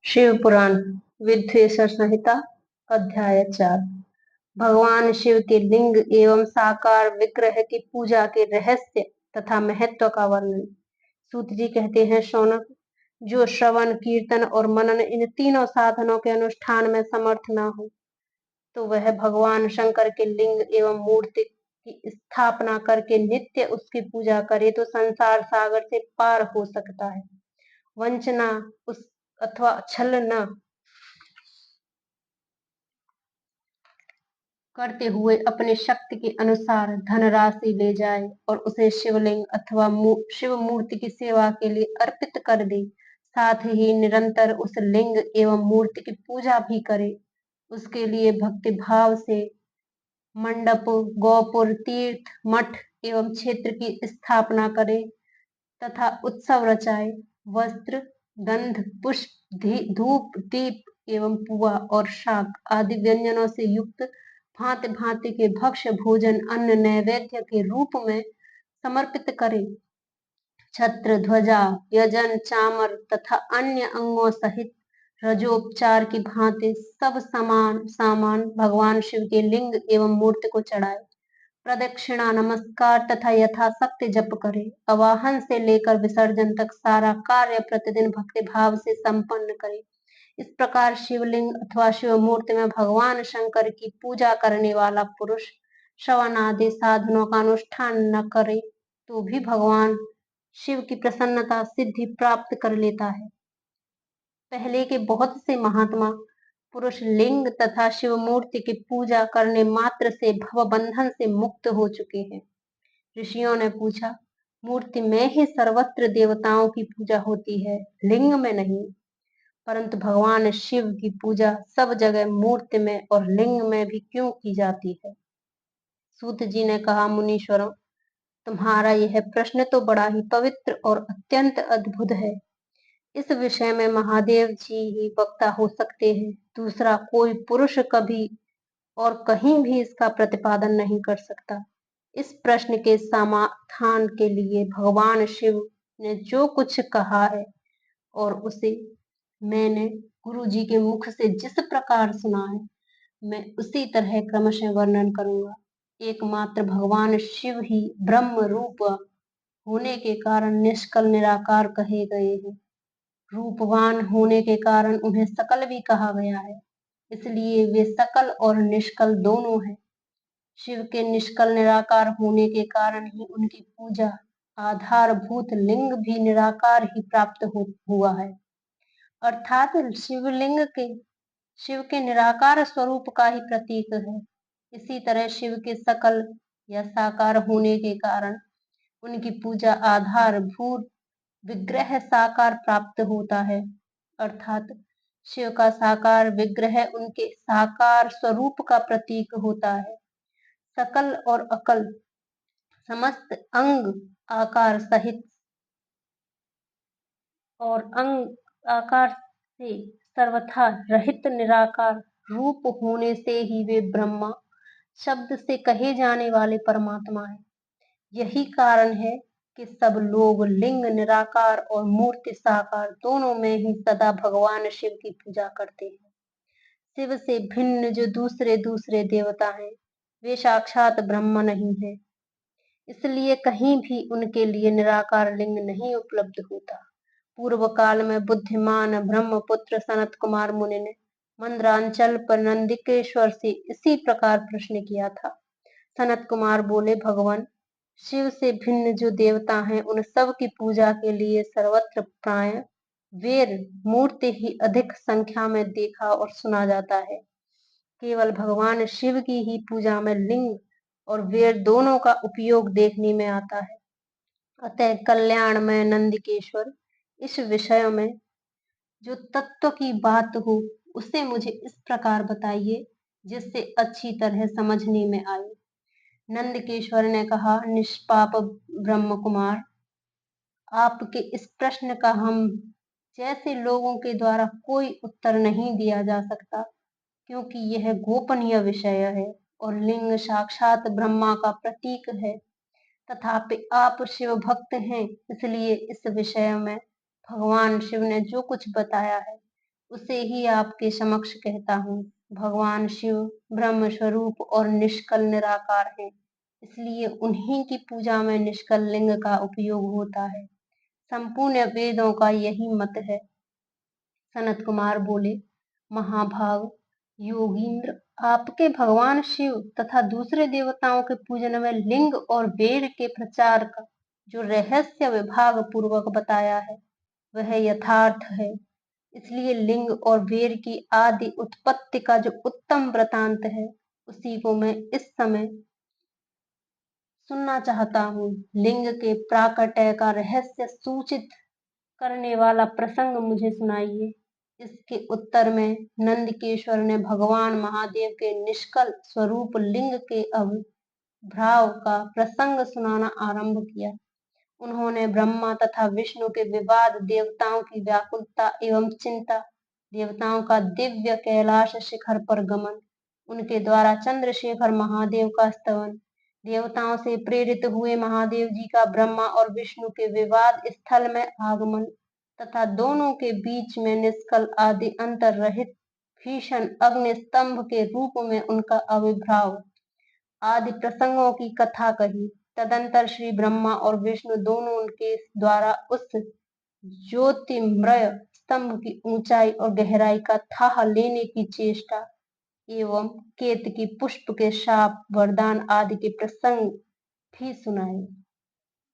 शिव पुराण विद्वेषर संहिता अध्याय 4। भगवान शिव के लिंग एवं साकार विग्रह की पूजा के रहस्य तथा महत्व का वर्णन। सूत जी कहते हैं, शौनक, जो श्रवण, कीर्तन और मनन इन तीनों साधनों के अनुष्ठान में समर्थ न हो, तो वह भगवान शंकर के लिंग एवं मूर्ति की स्थापना करके नित्य उसकी पूजा करे तो संसार सागर से पार हो सकता है। वंचना उस अथवा छल न करते हुए अपने शक्ति के अनुसार धनराशि ले जाए और उसे शिवलिंग अथवा शिव मूर्ति की सेवा के लिए अर्पित कर दे। साथ ही निरंतर उस लिंग एवं मूर्ति की पूजा भी करे। उसके लिए भक्ति भाव से मंडप, गौपुर, तीर्थ, मठ एवं क्षेत्र की स्थापना करे तथा उत्सव रचाए। वस्त्र, गंध, पुष्प, धूप, दीप एवं पुआ और शाक आदि व्यंजनों से युक्त भांति भांति के भक्ष्य भोजन अन्न नैवेद्य के रूप में समर्पित करे। छत्र, ध्वजा, यजन, चामर तथा अन्य अंगों सहित रजोपचार की भांति सब सामान भगवान शिव के लिंग एवं मूर्ति को चढ़ाए। प्रदक्षिणा, नमस्कार तथा यथाशक्ति जप करे। आवाहन से लेकर विसर्जन तक सारा कार्य प्रतिदिन भक्ति भाव से संपन्न करे। इस प्रकार शिवलिंग अथवा शिव मूर्ति में भगवान शंकर की पूजा करने वाला पुरुष श्रवण आदि साधनों का अनुष्ठान न करे तो भी भगवान शिव की प्रसन्नता सिद्धि प्राप्त कर लेता है। पहले के बहुत से महात्मा पुरुष लिंग तथा शिव मूर्ति की पूजा करने मात्र से भव बंधन से मुक्त हो चुके हैं। ऋषियों ने पूछा, मूर्ति में ही सर्वत्र देवताओं की पूजा होती है, लिंग में नहीं। परंतु भगवान शिव की पूजा सब जगह मूर्ति में और लिंग में भी क्यों की जाती है? सूत जी ने कहा, मुनीश्वरों, तुम्हारा यह प्रश्न तो बड़ा ही पवित्र और अत्यंत अद्भुत है। इस विषय में महादेव जी ही वक्ता हो सकते हैं। दूसरा कोई पुरुष कभी और कहीं भी इसका प्रतिपादन नहीं कर सकता। इस प्रश्न के समाधान के लिए भगवान शिव ने जो कुछ कहा है और उसे मैंने गुरु जी के मुख से जिस प्रकार सुना है, मैं उसी तरह क्रमशः वर्णन करूंगा। एकमात्र भगवान शिव ही ब्रह्म रूप होने के कारण निष्कल निराकार कहे गए हैं। रूपवान होने के कारण उन्हें सकल भी कहा गया है, इसलिए वे सकल और निष्कल दोनों हैं। शिव के निष्कल निराकार होने के कारण ही उनकी पूजा आधारभूत लिंग भी निराकार ही प्राप्त हुआ है, अर्थात शिव के निराकार स्वरूप का ही प्रतीक है। इसी तरह शिव के सकल या साकार होने के कारण उनकी पूजा आधारभूत विग्रह साकार प्राप्त होता है, अर्थात शिव का साकार विग्रह उनके साकार स्वरूप का प्रतीक होता है। सकल और अकल समस्त अंग आकार सहित और अंग आकार से सर्वथा रहित निराकार रूप होने से ही वे ब्रह्मा शब्द से कहे जाने वाले परमात्मा हैं। यही कारण है कि सब लोग लिंग निराकार और मूर्ति साकार दोनों में ही सदा भगवान शिव की पूजा करते हैं। शिव से भिन्न जो दूसरे दूसरे देवता हैं, वे साक्षात ब्रह्म नहीं है, इसलिए कहीं भी उनके लिए निराकार लिंग नहीं उपलब्ध होता। पूर्व काल में बुद्धिमान ब्रह्मपुत्र सनत कुमार मुनि ने मंद्रांचल पर नंदिकेश्वर से इसी प्रकार प्रश्न किया था। सनत कुमार बोले, भगवान, शिव से भिन्न जो देवता हैं, उन सब की पूजा के लिए सर्वत्र प्राय वीर मूर्ति ही अधिक संख्या में देखा और सुना जाता है। केवल भगवान शिव की ही पूजा में लिंग और वीर दोनों का उपयोग देखने में आता है। अतः कल्याण में नंदिकेश्वर, इस विषय में जो तत्व की बात हो उसे मुझे इस प्रकार बताइए जिससे अच्छी तरह समझने में आए। नंदकेश्वर ने कहा, निष्पाप ब्रह्म कुमार, आपके इस प्रश्न का हम जैसे लोगों के द्वारा कोई उत्तर नहीं दिया जा सकता, क्योंकि यह गोपनीय विषय है और लिंग साक्षात ब्रह्मा का प्रतीक है। तथापि आप शिव भक्त हैं, इसलिए इस विषय में भगवान शिव ने जो कुछ बताया है उसे ही आपके समक्ष कहता हूँ। भगवान शिव ब्रह्म स्वरूप और निष्कल निराकार हैं, इसलिए उन्हीं की पूजा में निष्कल लिंग का उपयोग होता है। संपूर्ण वेदों का यही मत है। सनत कुमार बोले, महाभाग योगींद्र, आपके भगवान शिव तथा दूसरे देवताओं के पूजन में लिंग और वेद के प्रचार का जो रहस्य विभाग पूर्वक बताया है वह यथार्थ है। इसलिए लिंग और वेद की आदि उत्पत्ति का जो उत्तम वृतांत है उसी को मैं इस समय सुनना चाहता हूँ। लिंग के प्राकट्य का रहस्य सूचित करने वाला प्रसंग मुझे सुनाइए। इसके उत्तर में नंदकेश्वर ने भगवान महादेव के निष्कल स्वरूप लिंग के अविर्भाव का प्रसंग सुनाना आरंभ किया। उन्होंने ब्रह्मा तथा विष्णु के विवाद, देवताओं की व्याकुलता एवं चिंता, देवताओं का दिव्य कैलाश शिखर पर गमन, उनके द्वारा चंद्रशेखर महादेव का स्तवन, देवताओं से प्रेरित हुए महादेव जी का ब्रह्मा और विष्णु के विवाद स्थल में आगमन तथा दोनों के बीच में निष्कल आदि अंतर रहित भीषण अग्नि स्तंभ के रूप में उनका आविर्भाव आदि प्रसंगों की कथा कही। तदंतर श्री ब्रह्मा और विष्णु दोनों उनके द्वारा उस ज्योतिर्मय स्तंभ की ऊंचाई और गहराई का थाह लेने की चेष्टा एवं केतकी पुष्प के शाप, वरदान आदि के प्रसंग भी सुनाए।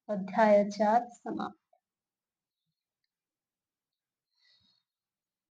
अध्याय 4 समाप्त।